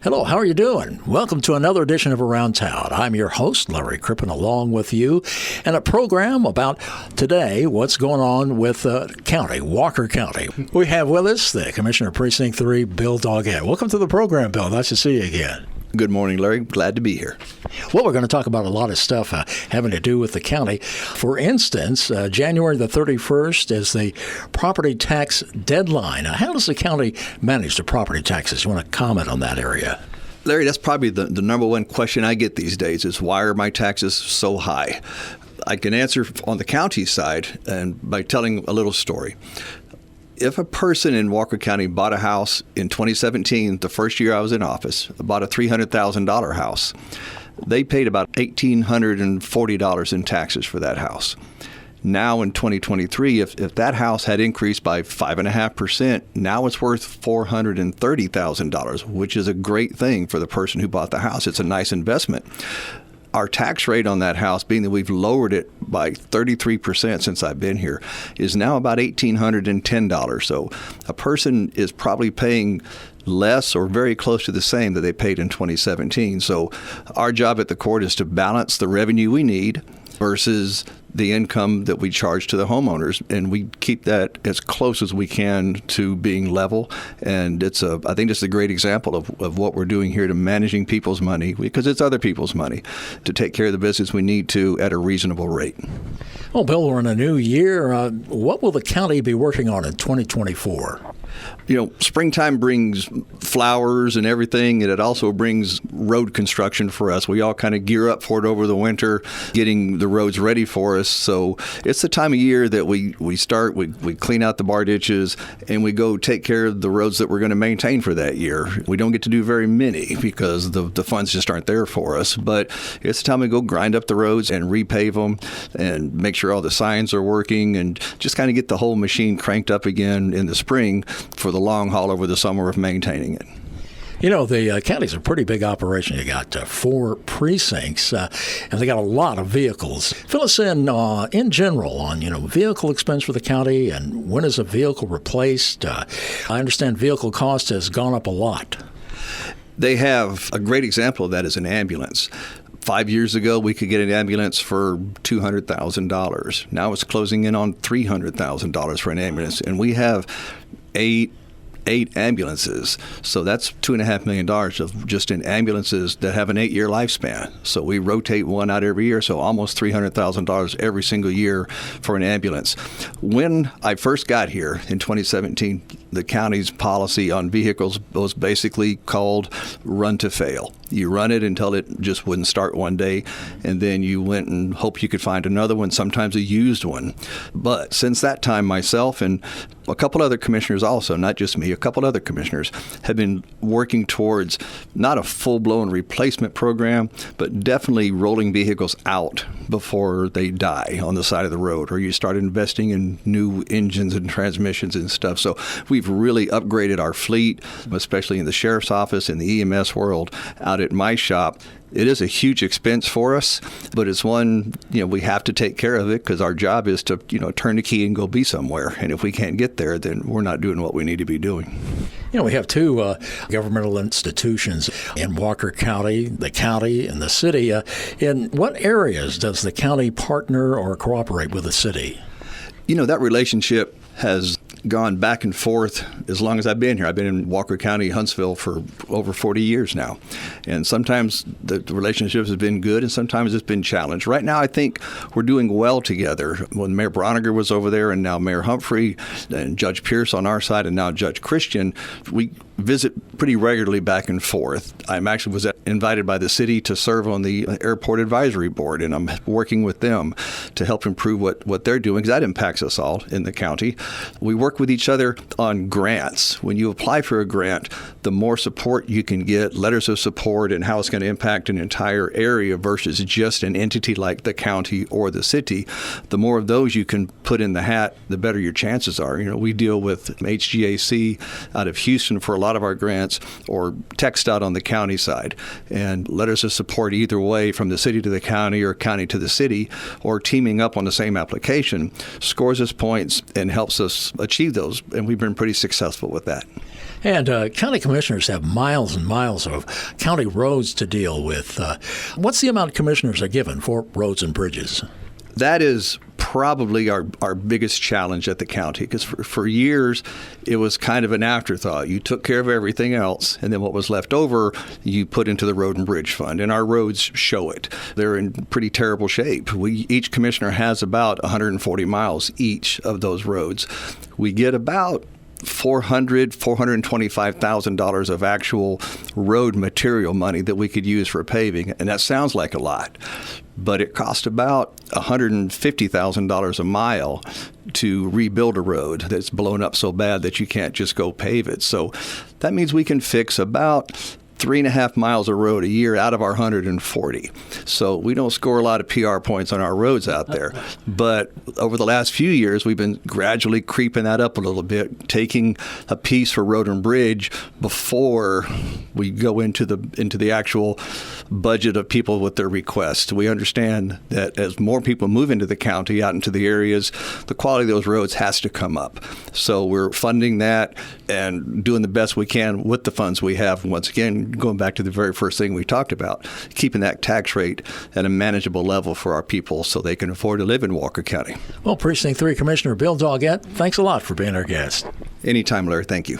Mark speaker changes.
Speaker 1: Hello, how are you doing? Welcome to another edition of Around Town. I'm your host, Larry Crippen, along with you, and a program about today, what's going on with county, Walker County. We have with us the Commissioner of Precinct 3, Bill Daugette. Welcome to the program, Bill. Nice to see you again.
Speaker 2: Good morning, Larry. Glad to be here.
Speaker 1: Well, we're going to talk about a lot of stuff having to do with the county. For instance, January the 31st is the property tax deadline. How does the county manage the property taxes? You want to comment on that area?
Speaker 2: Larry, that's probably the number one question I get these days is why are my taxes so high? I can answer on the county side and by telling a little story. If a person in Walker County bought a house in 2017, the first year I was in office, bought a $300,000 house, they paid about $1,840 in taxes for that house. Now in 2023, if that house had increased by 5.5%, now it's worth $430,000, which is a great thing for the person who bought the house. It's a nice investment. Our tax rate on that house, being that we've lowered it by 33% since I've been here, is now about $1,810. So a person is probably paying less or very close to the same that they paid in 2017. So our job at the court is to balance the revenue we need versus the income that we charge to the homeowners, and we keep that as close as we can to being level. And I think it's a great example of what we're doing here to managing people's money, because it's other people's money, to take care of the business we need to at a reasonable rate.
Speaker 1: Well, Bill, we're in a new year. What will the county be working on in 2024?
Speaker 2: You know, springtime brings flowers and everything, and it also brings road construction for us. We all kind of gear up for it over the winter, getting the roads ready for us. So it's the time of year that we clean out the bar ditches, and we go take care of the roads that we're going to maintain for that year. We don't get to do very many because the funds just aren't there for us. But it's the time we go grind up the roads and repave them and make sure all the signs are working and just kind of get the whole machine cranked up again in the spring for the long haul over the summer of maintaining it.
Speaker 1: You know, the county's a pretty big operation. You got 4 precincts, and they got a lot of vehicles. Fill us in general on, vehicle expense for the county and when is a vehicle replaced. I understand vehicle cost has gone up a lot.
Speaker 2: They have a great example of that is an ambulance. 5 years ago, we could get an ambulance for $200,000. Now it's closing in on $300,000 for an ambulance, and we have eight ambulances. So that's $2.5 million of just in ambulances that have an 8-year lifespan. So we rotate one out every year, so almost $300,000 every single year for an ambulance. When I first got here in 2017, the county's policy on vehicles was basically called run to fail. You run it until it just wouldn't start one day, and then you went and hoped you could find another one, sometimes a used one. But since that time, myself and a couple other commissioners also, not just me, a couple other commissioners have been working towards not a full-blown replacement program, but definitely rolling vehicles out before they die on the side of the road, or you start investing in new engines and transmissions and stuff. So we've really upgraded our fleet, especially in the sheriff's office, in the EMS world, out at my shop. It is a huge expense for us, but it's one, we have to take care of it because our job is to, turn the key and go be somewhere. And if we can't get there, then we're not doing what we need to be doing.
Speaker 1: We have 2 governmental institutions in Walker County, the county and the city. In what areas does the county partner or cooperate with the city?
Speaker 2: That relationship has gone back and forth as long as I've been here. I've been in Walker County, Huntsville for over 40 years now. And sometimes the relationship has been good and sometimes it's been challenged. Right now, I think we're doing well together. When Mayor Broniger was over there and now Mayor Humphrey and Judge Pierce on our side and now Judge Christian, we visit pretty regularly back and forth. I actually was invited by the city to serve on the Airport Advisory Board, and I'm working with them to help improve what they're doing, because that impacts us all in the county. We work with each other on grants. When you apply for a grant, the more support you can get, letters of support, and how it's going to impact an entire area versus just an entity like the county or the city, the more of those you can put in the hat, the better your chances are. We deal with HGAC out of Houston for a lot of our grants, or TxDOT on the county side. And letters of support either way, from the city to the county or county to the city, or teaming up on the same application, scores us points and helps us achieve those. And we've been pretty successful with that.
Speaker 1: And county commissioners have miles and miles of county roads to deal with. What's the amount commissioners are given for roads and bridges?
Speaker 2: That is probably our biggest challenge at the county, because for years it was kind of an afterthought. You took care of everything else, and then what was left over you put into the road and bridge fund, and our roads show it. They're in pretty terrible shape. Each commissioner has about 140 miles each of those roads. We get about $425,000 of actual road material money that we could use for paving, and that sounds like a lot, but it cost about $150,000 a mile to rebuild a road that's blown up so bad that you can't just go pave it. So that means we can fix about 3.5 miles of road a year out of our 140. So we don't score a lot of PR points on our roads out there. But over the last few years, we've been gradually creeping that up a little bit, taking a piece for road and bridge before we go into the actual budget of people with their requests. We understand that as more people move into the county, out into the areas, the quality of those roads has to come up. So we're funding that and doing the best we can with the funds we have. Once again, going back to the very first thing we talked about, keeping that tax rate at a manageable level for our people so they can afford to live in Walker County.
Speaker 1: Well, Precinct 3 Commissioner Bill Daugette, thanks a lot for being our guest.
Speaker 2: Anytime, Larry. Thank you.